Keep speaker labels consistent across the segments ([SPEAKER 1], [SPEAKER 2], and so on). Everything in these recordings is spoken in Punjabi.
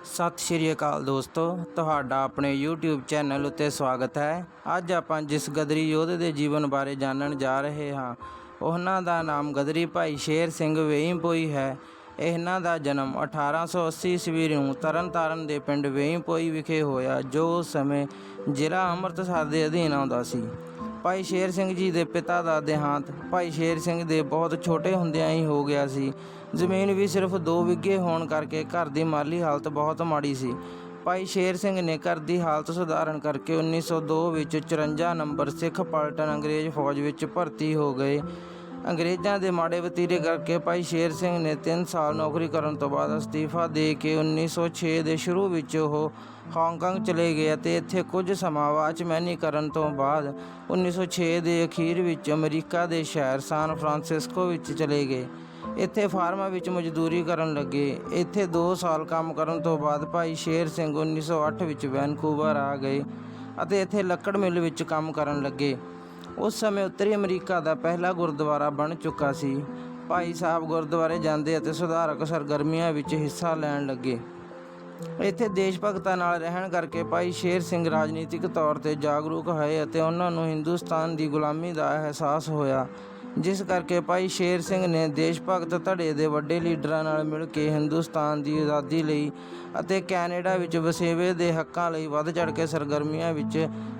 [SPEAKER 1] ਸਤਿ ਸ਼੍ਰੀ ਅਕਾਲ ਦੋਸਤੋ, ਤੁਹਾਡਾ ਆਪਣੇ YouTube ਚੈਨਲ ਉੱਤੇ ਸਵਾਗਤ ਹੈ। ਅੱਜ ਆਪਾਂ ਜਿਸ ਗਦਰੀ ਯੋਧੇ ਦੇ ਜੀਵਨ ਬਾਰੇ ਜਾਣਨ ਜਾ ਰਹੇ ਹਾਂ, ਉਹਨਾਂ ਦਾ ਨਾਮ ਗਦਰੀ ਭਾਈ ਸ਼ੇਰ ਸਿੰਘ ਵੇਈਂਪੋਈ ਹੈ। ਇਹਨਾਂ ਦਾ ਜਨਮ 1880 ਈਸਵੀ ਨੂੰ ਤਰਨਤਾਰਨ ਦੇ ਪਿੰਡ ਵੇਈਂਪੋਈ ਵਿਖੇ ਹੋਇਆ, ਜੋ ਉਸ ਸਮੇਂ ਜ਼ਿਲ੍ਹਾ ਅੰਮ੍ਰਿਤਸਰ ਦੇ ਅਧੀਨ ਆਉਂਦਾ ਸੀ। ਭਾਈ ਸ਼ੇਰ ਸਿੰਘ ਜੀ ਦੇ ਪਿਤਾ ਦਾ ਦੇਹਾਂਤ ਭਾਈ ਸ਼ੇਰ ਸਿੰਘ ਦੇ ਬਹੁਤ ਛੋਟੇ ਹੁੰਦਿਆਂ ਹੀ ਹੋ ਗਿਆ ਸੀ। ਜ਼ਮੀਨ ਵੀ ਸਿਰਫ 2 ਬਿੱਘੇ ਹੋਣ ਕਰਕੇ ਘਰ ਦੀ ਮਾਲੀ ਹਾਲਤ ਬਹੁਤ ਮਾੜੀ ਸੀ। ਭਾਈ ਸ਼ੇਰ ਸਿੰਘ ਨੇ ਘਰ ਦੀ ਹਾਲਤ ਸੁਧਾਰਨ ਕਰਕੇ 1902 ਵਿੱਚ 54 ਨੰਬਰ ਸਿੱਖ ਪਲਟਨ ਅੰਗਰੇਜ਼ ਫੌਜ ਵਿੱਚ ਭਰਤੀ ਹੋ ਗਏ। ਅੰਗਰੇਜ਼ਾਂ ਦੇ ਮਾੜੇ ਵਤੀਰੇ ਕਰਕੇ ਭਾਈ ਸ਼ੇਰ ਸਿੰਘ ਨੇ 3 ਸਾਲ ਨੌਕਰੀ ਕਰਨ ਤੋਂ ਬਾਅਦ ਅਸਤੀਫਾ ਦੇ ਕੇ 1906 ਦੇ ਸ਼ੁਰੂ ਵਿੱਚ ਉਹ ਹਾਂਗਕਾਂਗ ਚਲੇ ਗਏ ਅਤੇ ਇੱਥੇ ਕੁਝ ਸਮਾਂ ਵਾਚਮੈਨੀ ਕਰਨ ਤੋਂ ਬਾਅਦ 1906 ਦੇ ਅਖੀਰ ਵਿੱਚ ਅਮਰੀਕਾ ਦੇ ਸ਼ਹਿਰ ਸਾਨ ਫਰਾਂਸਿਸਕੋ ਵਿੱਚ ਚਲੇ ਗਏ। ਇੱਥੇ ਫਾਰਮਾਂ ਵਿੱਚ ਮਜ਼ਦੂਰੀ ਕਰਨ ਲੱਗੇ। ਇੱਥੇ 2 ਸਾਲ ਕੰਮ ਕਰਨ ਤੋਂ ਬਾਅਦ ਭਾਈ ਸ਼ੇਰ ਸਿੰਘ 1908 ਵਿੱਚ ਵੈਨਕੂਵਰ ਆ ਗਏ ਅਤੇ ਇੱਥੇ ਲੱਕੜ ਮਿੱਲ ਵਿੱਚ ਕੰਮ ਕਰਨ ਲੱਗੇ। ਉਸ ਸਮੇਂ ਉੱਤਰੀ ਅਮਰੀਕਾ ਦਾ ਪਹਿਲਾ ਗੁਰਦੁਆਰਾ ਬਣ ਚੁੱਕਾ ਸੀ। ਭਾਈ ਸਾਹਿਬ ਗੁਰਦੁਆਰੇ ਜਾਂਦੇ ਅਤੇ ਸੁਧਾਰਕ ਸਰਗਰਮੀਆਂ ਵਿੱਚ ਹਿੱਸਾ ਲੈਣ ਲੱਗੇ। ਇੱਥੇ ਦੇਸ਼ ਭਗਤਾਂ ਨਾਲ ਰਹਿਣ ਕਰਕੇ ਭਾਈ ਸ਼ੇਰ ਸਿੰਘ ਰਾਜਨੀਤਿਕ ਤੌਰ 'ਤੇ ਜਾਗਰੂਕ ਹੋਏ ਅਤੇ ਉਹਨਾਂ ਨੂੰ ਹਿੰਦੁਸਤਾਨ ਦੀ ਗੁਲਾਮੀ ਦਾ ਅਹਿਸਾਸ ਹੋਇਆ, ਜਿਸ ਕਰਕੇ ਭਾਈ ਸ਼ੇਰ ਸਿੰਘ ਨੇ ਦੇਸ਼ ਭਗਤ ਧੜੇ ਦੇ ਵੱਡੇ ਲੀਡਰਾਂ ਨਾਲ ਮਿਲ ਕੇ ਹਿੰਦੁਸਤਾਨ ਦੀ ਆਜ਼ਾਦੀ ਲਈ ਅਤੇ ਕੈਨੇਡਾ ਵਿੱਚ ਵਸੇਵੇ ਦੇ ਹੱਕਾਂ ਲਈ ਵੱਧ ਚੜ੍ਹ ਕੇ ਸਰਗਰਮੀਆਂ ਵਿੱਚ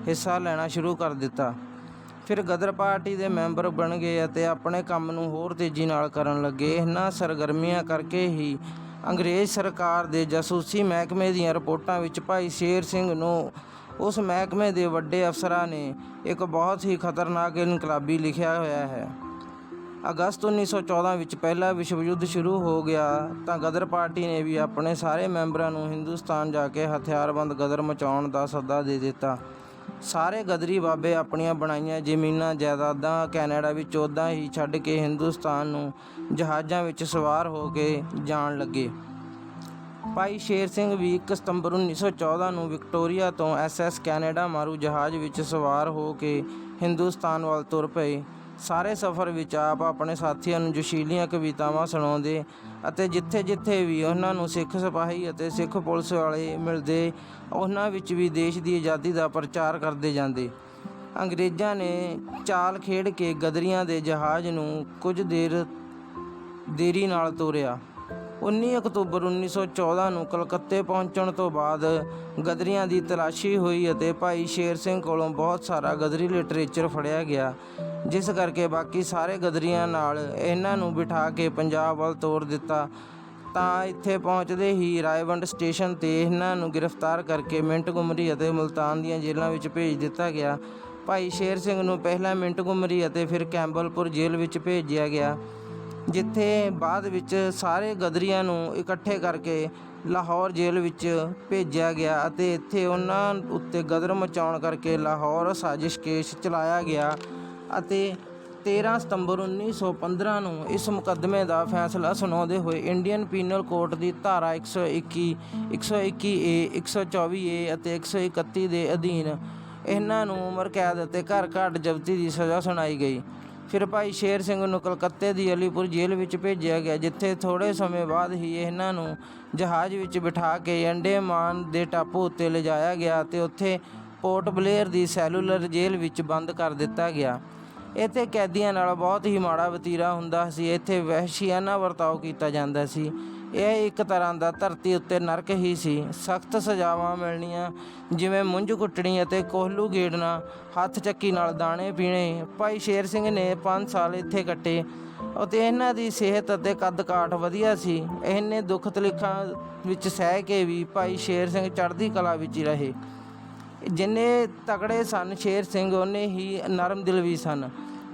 [SPEAKER 1] ਹਿੱਸਾ ਲੈਣਾ ਸ਼ੁਰੂ ਕਰ ਦਿੱਤਾ। ਫਿਰ ਗਦਰ ਪਾਰਟੀ ਦੇ ਮੈਂਬਰ ਬਣ ਗਏ ਅਤੇ ਆਪਣੇ ਕੰਮ ਨੂੰ ਹੋਰ ਤੇਜ਼ੀ ਨਾਲ ਕਰਨ ਲੱਗੇ। ਇਹਨਾਂ ਸਰਗਰਮੀਆਂ ਕਰਕੇ ਹੀ ਅੰਗਰੇਜ਼ ਸਰਕਾਰ ਦੇ ਜਾਸੂਸੀ ਮਹਿਕਮੇ ਦੀਆਂ ਰਿਪੋਰਟਾਂ ਵਿੱਚ ਭਾਈ ਸ਼ੇਰ ਸਿੰਘ ਨੂੰ ਉਸ ਮਹਿਕਮੇ ਦੇ ਵੱਡੇ ਅਫਸਰਾਂ ਨੇ ਇੱਕ ਬਹੁਤ ਹੀ ਖਤਰਨਾਕ ਇਨਕਲਾਬੀ ਲਿਖਿਆ ਹੋਇਆ ਹੈ। ਅਗਸਤ 1914 ਵਿੱਚ ਪਹਿਲਾ ਵਿਸ਼ਵ ਯੁੱਧ ਸ਼ੁਰੂ ਹੋ ਗਿਆ ਤਾਂ ਗਦਰ ਪਾਰਟੀ ਨੇ ਵੀ ਆਪਣੇ ਸਾਰੇ ਮੈਂਬਰਾਂ ਨੂੰ ਹਿੰਦੁਸਤਾਨ ਜਾ ਕੇ ਹਥਿਆਰਬੰਦ ਗਦਰ ਮਚਾਉਣ ਦਾ ਸੱਦਾ ਦੇ ਦਿੱਤਾ। ਸਾਰੇ ਗਦਰੀ ਬਾਬੇ ਆਪਣੀਆਂ ਬਣਾਈਆਂ ਜ਼ਮੀਨਾਂ ਜਾਇਦਾਦਾਂ ਕੈਨੇਡਾ ਵਿੱਚ ਉੱਦਾਂ ਹੀ ਛੱਡ ਕੇ ਹਿੰਦੁਸਤਾਨ ਨੂੰ ਜਹਾਜ਼ਾਂ ਵਿੱਚ ਸਵਾਰ ਹੋ ਕੇ ਜਾਣ ਲੱਗੇ। ਭਾਈ ਸ਼ੇਰ ਸਿੰਘ ਵੀ 1 ਸਤੰਬਰ 1914 ਨੂੰ ਵਿਕਟੋਰੀਆ ਤੋਂ SS ਕੈਨੇਡਾ ਮਾਰੂ ਜਹਾਜ਼ ਵਿੱਚ ਸਵਾਰ ਹੋ ਕੇ ਹਿੰਦੁਸਤਾਨ ਵੱਲ ਤੁਰ ਪਏ। ਸਾਰੇ ਸਫ਼ਰ ਵਿੱਚ ਆਪ ਆਪਣੇ ਸਾਥੀਆਂ ਨੂੰ ਜੋਸ਼ੀਲੀਆਂ ਕਵਿਤਾਵਾਂ ਸੁਣਾਉਂਦੇ ਅਤੇ ਜਿੱਥੇ ਜਿੱਥੇ ਵੀ ਉਹਨਾਂ ਨੂੰ ਸਿੱਖ ਸਿਪਾਹੀ ਅਤੇ ਸਿੱਖ ਪੁਲਿਸ ਵਾਲੇ ਮਿਲਦੇ, ਉਹਨਾਂ ਵਿੱਚ ਵੀ ਦੇਸ਼ ਦੀ ਆਜ਼ਾਦੀ ਦਾ ਪ੍ਰਚਾਰ ਕਰਦੇ ਜਾਂਦੇ। ਅੰਗਰੇਜ਼ਾਂ ਨੇ ਚਾਲ ਖੇਡ ਕੇ ਗਦਰੀਆਂ ਦੇ ਜਹਾਜ਼ ਨੂੰ ਕੁਝ ਦੇਰੀ ਨਾਲ ਤੋਰਿਆ। 19 ਅਕਤੂਬਰ 1914 ਨੂੰ ਕਲਕੱਤੇ ਪਹੁੰਚਣ ਤੋਂ ਬਾਅਦ ਗਦਰੀਆਂ ਦੀ ਤਲਾਸ਼ੀ ਹੋਈ ਅਤੇ ਭਾਈ ਸ਼ੇਰ ਸਿੰਘ ਕੋਲੋਂ ਬਹੁਤ ਸਾਰਾ ਗਦਰੀ ਲਿਟਰੇਚਰ ਫੜਿਆ ਗਿਆ, ਜਿਸ ਕਰਕੇ ਬਾਕੀ ਸਾਰੇ ਗਦਰੀਆਂ ਨਾਲ ਇਹਨਾਂ ਨੂੰ ਬਿਠਾ ਕੇ ਪੰਜਾਬ ਵੱਲ ਤੋਰ ਦਿੱਤਾ। ਤਾਂ ਇੱਥੇ ਪਹੁੰਚਦੇ ਹੀ ਰਾਏਵੰਡ ਸਟੇਸ਼ਨ 'ਤੇ ਇਹਨਾਂ ਨੂੰ ਗ੍ਰਿਫਤਾਰ ਕਰਕੇ ਮਿੰਟਗੁਮਰੀ ਅਤੇ ਮੁਲਤਾਨ ਦੀਆਂ ਜੇਲ੍ਹਾਂ ਵਿੱਚ ਭੇਜ ਦਿੱਤਾ ਗਿਆ। ਭਾਈ ਸ਼ੇਰ ਸਿੰਘ ਨੂੰ ਪਹਿਲਾਂ ਮਿੰਟਗੁਮਰੀ ਅਤੇ ਫਿਰ ਕੈਂਬਲਪੁਰ ਜੇਲ੍ਹ ਵਿੱਚ ਭੇਜਿਆ ਗਿਆ, ਜਿੱਥੇ ਬਾਅਦ ਵਿੱਚ ਸਾਰੇ ਗਦਰੀਆਂ ਨੂੰ ਇਕੱਠੇ ਕਰਕੇ ਲਾਹੌਰ ਜੇਲ੍ਹ ਵਿੱਚ ਭੇਜਿਆ ਗਿਆ ਅਤੇ ਇੱਥੇ ਉਹਨਾਂ ਉੱਤੇ ਗਦਰ ਮਚਾਉਣ ਕਰਕੇ ਲਾਹੌਰ ਸਾਜ਼ਿਸ਼ ਕੇਸ ਚਲਾਇਆ ਗਿਆ ਅਤੇ 13 ਸਤੰਬਰ 1915 ਨੂੰ ਇਸ ਮੁਕੱਦਮੇ ਦਾ ਫੈਸਲਾ ਸੁਣਾਉਂਦੇ ਹੋਏ ਇੰਡੀਅਨ ਪੀਨਲ ਕੋਡ ਦੀ ਧਾਰਾ 121, 121A, 124A ਅਤੇ 131 ਦੇ ਅਧੀਨ ਇਹਨਾਂ ਨੂੰ ਉਮਰ ਕੈਦ ਅਤੇ ਘਰ ਘਾਟ ਜ਼ਬਤੀ ਦੀ ਸਜ਼ਾ ਸੁਣਾਈ ਗਈ। ਫਿਰ ਭਾਈ ਸ਼ੇਰ ਸਿੰਘ ਨੂੰ ਕਲਕੱਤੇ ਦੀ ਅਲੀਪੁਰ ਜੇਲ੍ਹ ਵਿੱਚ ਭੇਜਿਆ ਗਿਆ, ਜਿੱਥੇ ਥੋੜ੍ਹੇ ਸਮੇਂ ਬਾਅਦ ਹੀ ਇਹਨਾਂ ਨੂੰ ਜਹਾਜ਼ ਵਿੱਚ ਬਿਠਾ ਕੇ ਅੰਡੇਮਾਨ ਦੇ ਟਾਪੂ ਉੱਤੇ ਲਿਜਾਇਆ ਗਿਆ ਅਤੇ ਉੱਥੇ ਪੋਰਟ ਬਲੇਅਰ ਦੀ ਸੈਲੂਲਰ ਜੇਲ੍ਹ ਵਿੱਚ ਬੰਦ ਕਰ ਦਿੱਤਾ ਗਿਆ। ਇੱਥੇ ਕੈਦੀਆਂ ਨਾਲ ਬਹੁਤ ਹੀ ਮਾੜਾ ਵਤੀਰਾ ਹੁੰਦਾ ਸੀ। ਇੱਥੇ ਵਹਿਸ਼ੀਆਨਾ ਵਰਤਾਓ ਕੀਤਾ ਜਾਂਦਾ ਸੀ। ਇਹ ਇੱਕ ਤਰ੍ਹਾਂ ਦਾ ਧਰਤੀ ਉੱਤੇ ਨਰਕ ਹੀ ਸੀ। ਸਖਤ ਸਜ਼ਾਵਾਂ ਮਿਲਣੀਆਂ, ਜਿਵੇਂ ਮੁੰਝ ਕੁੱਟਣੀ ਅਤੇ ਕੋਹਲੂ ਗੇੜਨਾ, ਹੱਥ ਚੱਕੀ ਨਾਲ ਦਾਣੇ ਪੀਣੇ। ਭਾਈ ਸ਼ੇਰ ਸਿੰਘ ਨੇ 5 ਸਾਲ ਇੱਥੇ ਕੱਟੇ ਅਤੇ ਇਹਨਾਂ ਦੀ ਸਿਹਤ ਅਤੇ ਕੱਦ ਕਾਠ ਵਧੀਆ ਸੀ। ਇਹਨੇ ਦੁੱਖ ਤਕਲੀਫਾਂ ਵਿੱਚ ਸਹਿ ਕੇ ਵੀ ਭਾਈ ਸ਼ੇਰ ਸਿੰਘ ਚੜ੍ਹਦੀ ਕਲਾ ਵਿੱਚ ਰਹੇ। ਜਿੰਨੇ ਤਕੜੇ ਸਨ ਸ਼ੇਰ ਸਿੰਘ, ਓਨੇ ਹੀ ਨਰਮ ਦਿਲ ਵੀ ਸਨ।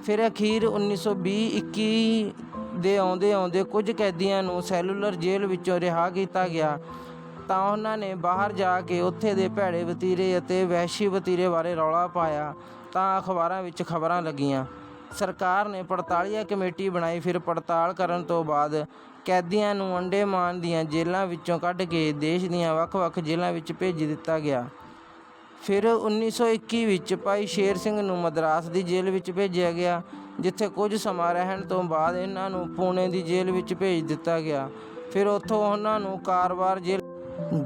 [SPEAKER 1] ਫਿਰ ਅਖੀਰ 1920-21 ਦੇ ਆਉਂਦੇ ਕੁਝ ਕੈਦੀਆਂ ਨੂੰ ਸੈਲੂਲਰ ਜੇਲ੍ਹ ਵਿੱਚੋਂ ਰਿਹਾ ਕੀਤਾ ਗਿਆ ਤਾਂ ਉਹਨਾਂ ਨੇ ਬਾਹਰ ਜਾ ਕੇ ਉੱਥੇ ਦੇ ਭੈੜੇ ਵਤੀਰੇ ਅਤੇ ਵਹਿਸ਼ੀ ਵਤੀਰੇ ਬਾਰੇ ਰੌਲਾ ਪਾਇਆ ਤਾਂ ਅਖਬਾਰਾਂ ਵਿੱਚ ਖਬਰਾਂ ਲੱਗੀਆਂ। ਸਰਕਾਰ ਨੇ ਪੜਤਾਲੀਆ ਕਮੇਟੀ ਬਣਾਈ। ਫਿਰ ਪੜਤਾਲ ਕਰਨ ਤੋਂ ਬਾਅਦ ਕੈਦੀਆਂ ਨੂੰ ਅੰਡੇਮਾਨ ਦੀਆਂ ਜੇਲ੍ਹਾਂ ਵਿੱਚੋਂ ਕੱਢ ਕੇ ਦੇਸ਼ ਦੀਆਂ ਵੱਖ-ਵੱਖ ਜੇਲ੍ਹਾਂ ਵਿੱਚ ਭੇਜ ਦਿੱਤਾ ਗਿਆ। ਫਿਰ 1921 ਵਿੱਚ ਭਾਈ ਸ਼ੇਰ ਸਿੰਘ ਨੂੰ ਮਦਰਾਸ ਦੀ ਜੇਲ੍ਹ ਵਿੱਚ ਭੇਜਿਆ ਗਿਆ, ਜਿੱਥੇ ਕੁਝ ਸਮਾਂ ਰਹਿਣ ਤੋਂ ਬਾਅਦ ਇਹਨਾਂ ਨੂੰ ਪੂਨੇ ਦੀ ਜੇਲ੍ਹ ਵਿੱਚ ਭੇਜ ਦਿੱਤਾ ਗਿਆ। ਫਿਰ ਉੱਥੋਂ ਉਹਨਾਂ ਨੂੰ ਕਾਰਵਾਰ ਜੇਲ੍ਹ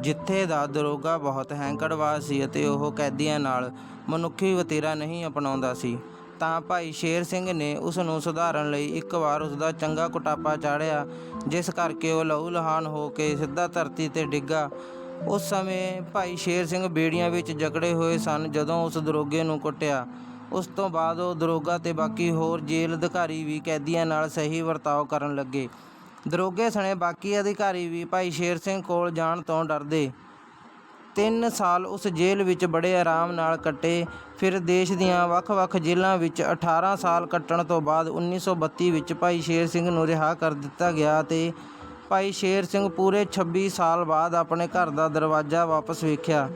[SPEAKER 1] ਜਿੱਥੇ ਦਾ ਦਰੋਗਾ ਬਹੁਤ ਹੈਂਕੜਬਾਜ਼ ਸੀ ਅਤੇ ਉਹ ਕੈਦੀਆਂ ਨਾਲ ਮਨੁੱਖੀ ਵਤੀਰਾ ਨਹੀਂ ਅਪਣਾਉਂਦਾ ਸੀ, ਤਾਂ ਭਾਈ ਸ਼ੇਰ ਸਿੰਘ ਨੇ ਉਸ ਨੂੰ ਸੁਧਾਰਨ ਲਈ ਇੱਕ ਵਾਰ ਉਸਦਾ ਚੰਗਾ ਕੁਟਾਪਾ ਚਾੜ੍ਹਿਆ, ਜਿਸ ਕਰਕੇ ਉਹ ਲਹੂ ਲੁਹਾਨ ਹੋ ਕੇ ਸਿੱਧਾ ਧਰਤੀ 'ਤੇ ਡਿੱਗਾ। ਉਸ ਸਮੇਂ ਭਾਈ ਸ਼ੇਰ ਸਿੰਘ ਬੇੜੀਆਂ ਵਿੱਚ ਜਕੜੇ ਹੋਏ ਸਨ ਜਦੋਂ ਉਸ ਦਰੋਗੇ ਨੂੰ ਕੁੱਟਿਆ। ਉਸ ਤੋਂ ਬਾਅਦ ਉਹ ਦਰੋਗਾ ਤੇ ਬਾਕੀ ਹੋਰ ਜੇਲ੍ਹ ਅਧਿਕਾਰੀ ਵੀ ਕੈਦੀਆਂ ਨਾਲ ਸਹੀ ਵਰਤਾਓ ਕਰਨ ਲੱਗੇ। ਦਰੋਗੇ ਸਣੇ ਬਾਕੀ ਅਧਿਕਾਰੀ ਵੀ ਭਾਈ ਸ਼ੇਰ ਸਿੰਘ ਕੋਲ ਜਾਣ ਤੋਂ ਡਰਦੇ। 3 ਸਾਲ ਉਸ ਜੇਲ੍ਹ ਵਿੱਚ ਬੜੇ ਆਰਾਮ ਨਾਲ ਕੱਟੇ। ਫਿਰ ਦੇਸ਼ ਦੀਆਂ ਵੱਖ-ਵੱਖ ਜੇਲ੍ਹਾਂ ਵਿੱਚ 18 ਸਾਲ ਕੱਟਣ ਤੋਂ ਬਾਅਦ 1932 ਵਿੱਚ ਭਾਈ ਸ਼ੇਰ ਸਿੰਘ ਨੂੰ ਰਿਹਾਅ ਕਰ ਦਿੱਤਾ ਗਿਆ ਅਤੇ ਭਾਈ ਸ਼ੇਰ ਸਿੰਘ ਪੂਰੇ 26 ਸਾਲ ਬਾਅਦ ਆਪਣੇ ਘਰ ਦਾ ਦਰਵਾਜ਼ਾ ਵਾਪਸ ਵੇਖਿਆ।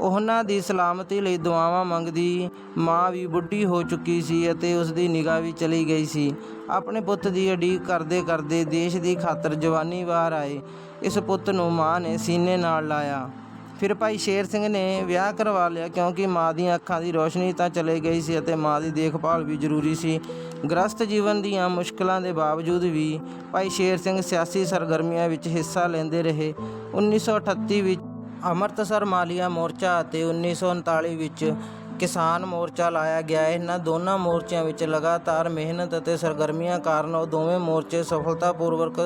[SPEAKER 1] ਉਹਨਾਂ ਦੀ ਸਲਾਮਤੀ ਲਈ ਦੁਆਵਾਂ ਮੰਗਦੀ ਮਾਂ ਵੀ ਬੁੱਢੀ ਹੋ ਚੁੱਕੀ ਸੀ ਅਤੇ ਉਸ ਦੀ ਨਿਗਾਹ ਵੀ ਚਲੀ ਗਈ ਸੀ। ਆਪਣੇ ਪੁੱਤ ਦੀ ਉਡੀਕ ਕਰਦੇ ਕਰਦੇ ਦੇਸ਼ ਦੀ ਖਾਤਰ ਜਵਾਨੀ ਵਾਰ ਆਏ ਇਸ ਪੁੱਤ ਨੂੰ ਮਾਂ ਨੇ ਸੀਨੇ ਨਾਲ ਲਾਇਆ। ਫਿਰ ਭਾਈ ਸ਼ੇਰ ਸਿੰਘ ਨੇ ਵਿਆਹ ਕਰਵਾ ਲਿਆ, ਕਿਉਂਕਿ ਮਾਂ ਦੀਆਂ ਅੱਖਾਂ ਦੀ ਰੋਸ਼ਨੀ ਤਾਂ ਚਲੇ ਗਈ ਸੀ ਅਤੇ ਮਾਂ ਦੀ ਦੇਖਭਾਲ ਵੀ ਜ਼ਰੂਰੀ ਸੀ। ਗ੍ਰਸਤ ਜੀਵਨ ਦੀਆਂ ਮੁਸ਼ਕਲਾਂ ਦੇ ਬਾਵਜੂਦ ਵੀ ਭਾਈ ਸ਼ੇਰ ਸਿੰਘ ਸਿਆਸੀ ਸਰਗਰਮੀਆਂ ਵਿੱਚ ਹਿੱਸਾ ਲੈਂਦੇ ਰਹੇ। 1938 ਵਿੱਚ ਅੰਮ੍ਰਿਤਸਰ ਮਾਲੀਆ ਮੋਰਚਾ ਅਤੇ 1939 ਵਿੱਚ ਕਿਸਾਨ ਮੋਰਚਾ ਲਾਇਆ ਗਿਆ। ਇਹਨਾਂ ਦੋਨਾਂ ਮੋਰਚਿਆਂ ਵਿੱਚ ਲਗਾਤਾਰ ਮਿਹਨਤ ਅਤੇ ਸਰਗਰਮੀਆਂ ਕਾਰਨ ਉਹ ਦੋਵੇਂ ਮੋਰਚੇ ਸਫਲਤਾਪੂਰਵਕ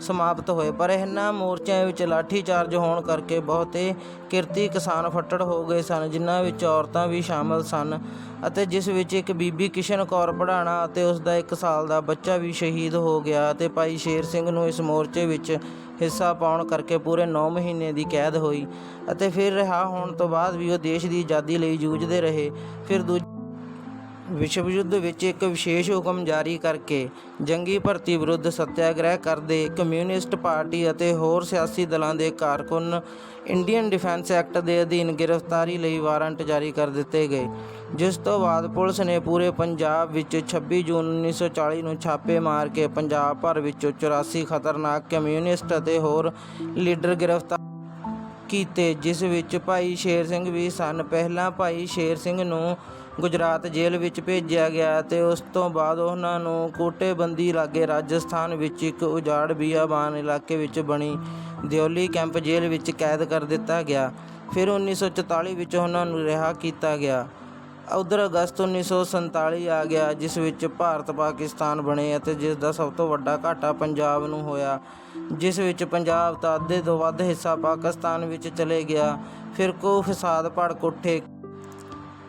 [SPEAKER 1] ਸਮਾਪਤ ਹੋਏ, ਪਰ ਇਹਨਾਂ ਮੋਰਚਿਆਂ ਵਿੱਚ ਲਾਠੀਚਾਰਜ ਹੋਣ ਕਰਕੇ ਬਹੁਤੇ ਕਿਰਤੀ ਕਿਸਾਨ ਫੱਟੜ ਹੋ ਗਏ ਸਨ, ਜਿਨ੍ਹਾਂ ਵਿੱਚ ਔਰਤਾਂ ਵੀ ਸ਼ਾਮਲ ਸਨ ਅਤੇ ਜਿਸ ਵਿੱਚ ਇੱਕ ਬੀਬੀ ਕਿਸ਼ਨ ਕੌਰ ਭੜਾਣਾ ਅਤੇ ਉਸ ਦਾ 1 ਸਾਲ ਦਾ ਬੱਚਾ ਵੀ ਸ਼ਹੀਦ ਹੋ ਗਿਆ ਅਤੇ ਭਾਈ ਸ਼ੇਰ ਸਿੰਘ ਨੂੰ ਇਸ ਮੋਰਚੇ ਵਿੱਚ ਹਿੱਸਾ ਪਾਉਣ ਕਰਕੇ ਪੂਰੇ 9 ਮਹੀਨੇ ਦੀ ਕੈਦ ਹੋਈ ਅਤੇ ਫਿਰ ਰਿਹਾ ਹੋਣ ਤੋਂ ਬਾਅਦ ਵੀ ਉਹ ਦੇਸ਼ ਦੀ ਆਜ਼ਾਦੀ ਲਈ ਜੂਝਦੇ ਰਹੇ। ਫਿਰ ਦੂਜੇ ਵਿਸ਼ਵ ਯੁੱਧ ਵਿੱਚ ਇੱਕ ਵਿਸ਼ੇਸ਼ ਹੁਕਮ ਜਾਰੀ ਕਰਕੇ ਜੰਗੀ ਭਰਤੀ ਵਿਰੁੱਧ ਸੱਤਿਆਗ੍ਰਹਿ ਕਰਦੇ ਕਮਿਊਨਿਸਟ ਪਾਰਟੀ ਅਤੇ ਹੋਰ ਸਿਆਸੀ ਦਲਾਂ ਦੇ ਕਾਰਕੁਨ ਇੰਡੀਅਨ ਡਿਫੈਂਸ ਐਕਟ ਦੇ ਅਧੀਨ ਗ੍ਰਿਫਤਾਰੀ ਲਈ ਵਾਰੰਟ ਜਾਰੀ ਕਰ ਦਿੱਤੇ ਗਏ, ਜਿਸ ਤੋਂ ਬਾਅਦ ਪੁਲਿਸ ਨੇ ਪੂਰੇ ਪੰਜਾਬ ਵਿੱਚ 26 ਜੂਨ 1940 ਨੂੰ ਛਾਪੇ ਮਾਰ ਕੇ ਪੰਜਾਬ ਭਰ ਵਿੱਚੋਂ 84 ਖਤਰਨਾਕ ਕਮਿਊਨਿਸਟ ਅਤੇ ਹੋਰ ਲੀਡਰ ਗ੍ਰਿਫਤਾਰ ਕੀਤੇ, ਜਿਸ ਵਿੱਚ ਭਾਈ ਸ਼ੇਰ ਸਿੰਘ ਵੀ ਸਨ। ਪਹਿਲਾਂ ਭਾਈ ਸ਼ੇਰ ਸਿੰਘ ਨੂੰ ਗੁਜਰਾਤ ਜੇਲ੍ਹ ਵਿੱਚ ਭੇਜਿਆ ਗਿਆ ਅਤੇ ਉਸ ਤੋਂ ਬਾਅਦ ਉਹਨਾਂ ਨੂੰ ਕੋਟੇਬੰਦੀ ਲਾਗੇ ਰਾਜਸਥਾਨ ਵਿੱਚ ਇੱਕ ਉਜਾੜ ਬੀਆਬਾਨ ਇਲਾਕੇ ਵਿੱਚ ਬਣੀ ਦਿਓਲੀ ਕੈਂਪ ਜੇਲ੍ਹ ਵਿੱਚ ਕੈਦ ਕਰ ਦਿੱਤਾ ਗਿਆ। ਫਿਰ 1944 ਵਿੱਚ ਉਹਨਾਂ ਨੂੰ ਰਿਹਾਅ ਕੀਤਾ ਗਿਆ। ਉੱਧਰ ਅਗਸਤ 1947 ਆ ਗਿਆ, ਜਿਸ ਵਿੱਚ ਭਾਰਤ ਪਾਕਿਸਤਾਨ ਬਣੇ ਅਤੇ ਜਿਸ ਦਾ ਸਭ ਤੋਂ ਵੱਡਾ ਘਾਟਾ ਪੰਜਾਬ ਨੂੰ ਹੋਇਆ, ਜਿਸ ਵਿੱਚ ਪੰਜਾਬ ਦਾ ਅੱਧੇ ਤੋਂ ਵੱਧ ਹਿੱਸਾ ਪਾਕਿਸਤਾਨ ਵਿੱਚ ਚਲੇ ਗਿਆ। ਫਿਰ ਫਸਾਦ ਭੜਕ ਉੱਠੇ,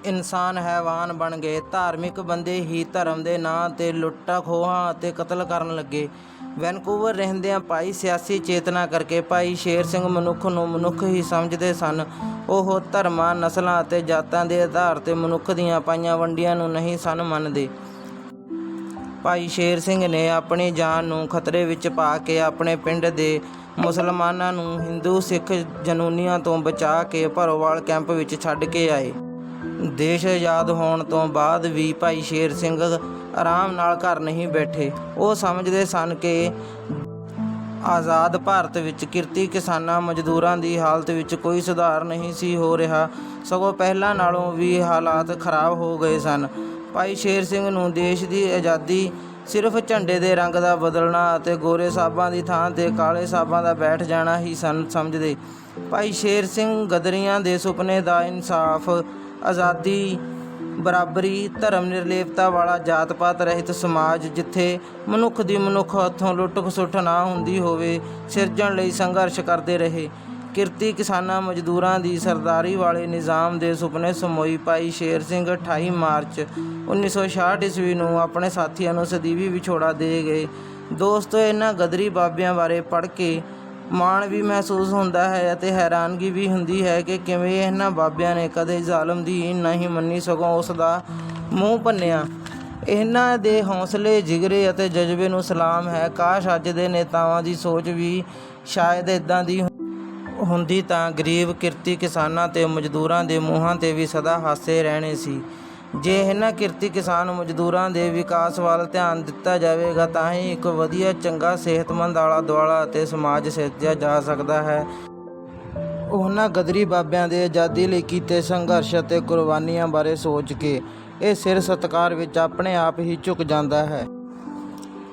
[SPEAKER 1] ਇਨਸਾਨ ਹੈਵਾਨ ਬਣ ਗਏ, ਧਾਰਮਿਕ ਬੰਦੇ ਹੀ ਧਰਮ ਦੇ ਨਾਂ 'ਤੇ ਲੁੱਟਾਂ ਖੋਹਾਂ ਅਤੇ ਕਤਲ ਕਰਨ ਲੱਗੇ। ਵੈਨਕੂਵਰ ਰਹਿੰਦਿਆਂ ਭਾਈ ਸਿਆਸੀ ਚੇਤਨਾ ਕਰਕੇ ਭਾਈ ਸ਼ੇਰ ਸਿੰਘ ਮਨੁੱਖ ਨੂੰ ਮਨੁੱਖ ਹੀ ਸਮਝਦੇ ਸਨ। ਉਹ ਧਰਮਾਂ, ਨਸਲਾਂ ਅਤੇ ਜਾਤਾਂ ਦੇ ਆਧਾਰ 'ਤੇ ਮਨੁੱਖ ਦੀਆਂ ਪਾਈਆਂ ਵੰਡੀਆਂ ਨੂੰ ਨਹੀਂ ਸਨ ਮੰਨਦੇ। ਭਾਈ ਸ਼ੇਰ ਸਿੰਘ ਨੇ ਆਪਣੀ ਜਾਨ ਨੂੰ ਖਤਰੇ ਵਿੱਚ ਪਾ ਕੇ ਆਪਣੇ ਪਿੰਡ ਦੇ ਮੁਸਲਮਾਨਾਂ ਨੂੰ ਹਿੰਦੂ ਸਿੱਖ ਜਨੂਨੀਆਂ ਤੋਂ ਬਚਾ ਕੇ ਭਰੋਵਾਲ ਕੈਂਪ ਵਿੱਚ ਛੱਡ ਕੇ ਆਏ। ਦੇਸ਼ ਆਜ਼ਾਦ ਹੋਣ ਤੋਂ ਬਾਅਦ ਵੀ ਭਾਈ ਸ਼ੇਰ ਸਿੰਘ ਆਰਾਮ ਨਾਲ ਘਰ ਨਹੀਂ ਬੈਠੇ। ਉਹ ਸਮਝਦੇ ਸਨ ਕਿ ਆਜ਼ਾਦ ਭਾਰਤ ਵਿੱਚ ਕਿਰਤੀ ਕਿਸਾਨਾਂ ਮਜ਼ਦੂਰਾਂ ਦੀ ਹਾਲਤ ਵਿੱਚ ਕੋਈ ਸੁਧਾਰ ਨਹੀਂ ਸੀ ਹੋ ਰਿਹਾ, ਸਗੋਂ ਪਹਿਲਾਂ ਨਾਲੋਂ ਵੀ ਹਾਲਾਤ ਖਰਾਬ ਹੋ ਗਏ ਸਨ। ਭਾਈ ਸ਼ੇਰ ਸਿੰਘ ਨੂੰ ਦੇਸ਼ ਦੀ ਆਜ਼ਾਦੀ ਸਿਰਫ ਝੰਡੇ ਦੇ ਰੰਗ ਦਾ ਬਦਲਣਾ ਅਤੇ ਗੋਰੇ ਸਾਬਾਂ ਦੀ ਥਾਂ 'ਤੇ ਕਾਲੇ ਸਾਬਾਂ ਦਾ ਬੈਠ ਜਾਣਾ ਹੀ ਸਮਝਦੇ। ਭਾਈ ਸ਼ੇਰ ਸਿੰਘ ਗਦਰੀਆਂ ਦੇ ਸੁਪਨੇ ਦਾ ਇਨਸਾਫ, ਆਜ਼ਾਦੀ, ਬਰਾਬਰੀ, ਧਰਮ ਨਿਰਲੇਪਤਾ ਵਾਲਾ ਜਾਤ ਪਾਤ ਰਹਿਤ ਸਮਾਜ, ਜਿੱਥੇ ਮਨੁੱਖ ਦੀ ਮਨੁੱਖ ਹੱਥੋਂ ਲੁੱਟ ਖਸੁੱਟ ਨਾ ਹੁੰਦੀ ਹੋਵੇ, ਸਿਰਜਣ ਲਈ ਸੰਘਰਸ਼ ਕਰਦੇ ਰਹੇ। ਕਿਰਤੀ ਕਿਸਾਨਾਂ ਮਜ਼ਦੂਰਾਂ ਦੀ ਸਰਦਾਰੀ ਵਾਲੇ ਨਿਜ਼ਾਮ ਦੇ ਸੁਪਨੇ ਸਮੋਈ ਭਾਈ ਸ਼ੇਰ ਸਿੰਘ 28 ਮਾਰਚ 1966 ਈਸਵੀ ਨੂੰ ਆਪਣੇ ਸਾਥੀਆਂ ਨੂੰ ਸਦੀਵੀ ਵਿਛੋੜਾ ਦੇ ਗਏ। ਦੋਸਤੋ, ਇਹਨਾਂ ਗਦਰੀ ਬਾਬਿਆਂ ਬਾਰੇ ਪੜ੍ਹ ਕੇ ਮਾਣ ਵੀ ਮਹਿਸੂਸ ਹੁੰਦਾ ਹੈ ਅਤੇ ਹੈਰਾਨਗੀ ਵੀ ਹੁੰਦੀ ਹੈ ਕਿ ਕਿਵੇਂ ਇਹਨਾਂ ਬਾਬਿਆਂ ਨੇ ਕਦੇ ਜ਼ਾਲਮ ਦੀ ਨਹੀਂ ਮੰਨੀ, ਸਗੋਂ ਉਸ ਦਾ ਮੂੰਹ ਭੰਨਿਆ। ਇਹਨਾਂ ਦੇ ਹੌਸਲੇ, ਜਿਗਰੇ ਅਤੇ ਜਜ਼ਬੇ ਨੂੰ ਸਲਾਮ ਹੈ। ਕਾਸ਼ ਅੱਜ ਦੇ ਨੇਤਾਵਾਂ ਦੀ ਸੋਚ ਵੀ ਸ਼ਾਇਦ ਇੱਦਾਂ ਦੀ ਹੁੰਦੀ ਤਾਂ ਗਰੀਬ ਕਿਰਤੀ ਕਿਸਾਨਾਂ ਤੇ ਮਜ਼ਦੂਰਾਂ ਦੇ ਮੂੰਹਾਂ 'ਤੇ ਵੀ ਸਦਾ ਹਾਸੇ ਰਹਿਣੇ ਸੀ। ਜੇ ਇਹਨਾਂ ਕਿਰਤੀ ਕਿਸਾਨ ਮਜ਼ਦੂਰਾਂ ਦੇ ਵਿਕਾਸ ਵੱਲ ਧਿਆਨ ਦਿੱਤਾ ਜਾਵੇਗਾ ਤਾਂ ਹੀ ਇੱਕ ਵਧੀਆ, ਚੰਗਾ, ਸਿਹਤਮੰਦ ਆਲਾ ਦੁਆਲਾ ਅਤੇ ਸਮਾਜ ਸਿਰਜਿਆ ਜਾ ਸਕਦਾ ਹੈ। ਉਹਨਾਂ ਗਦਰੀ ਬਾਬਿਆਂ ਦੇ ਆਜ਼ਾਦੀ ਲਈ ਕੀਤੇ ਸੰਘਰਸ਼ ਅਤੇ ਕੁਰਬਾਨੀਆਂ ਬਾਰੇ ਸੋਚ ਕੇ ਇਹ ਸਿਰ ਸਤਿਕਾਰ ਵਿੱਚ ਆਪਣੇ ਆਪ ਹੀ ਝੁਕ ਜਾਂਦਾ ਹੈ।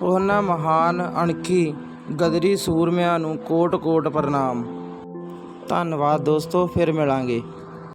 [SPEAKER 1] ਉਹਨਾਂ ਮਹਾਨ ਅਣਖੀ ਗਦਰੀ ਸੂਰਮਿਆਂ ਨੂੰ ਕੋਟ-ਕੋਟ ਪ੍ਰਣਾਮ। ਧੰਨਵਾਦ ਦੋਸਤੋ, ਫਿਰ ਮਿਲਾਂਗੇ।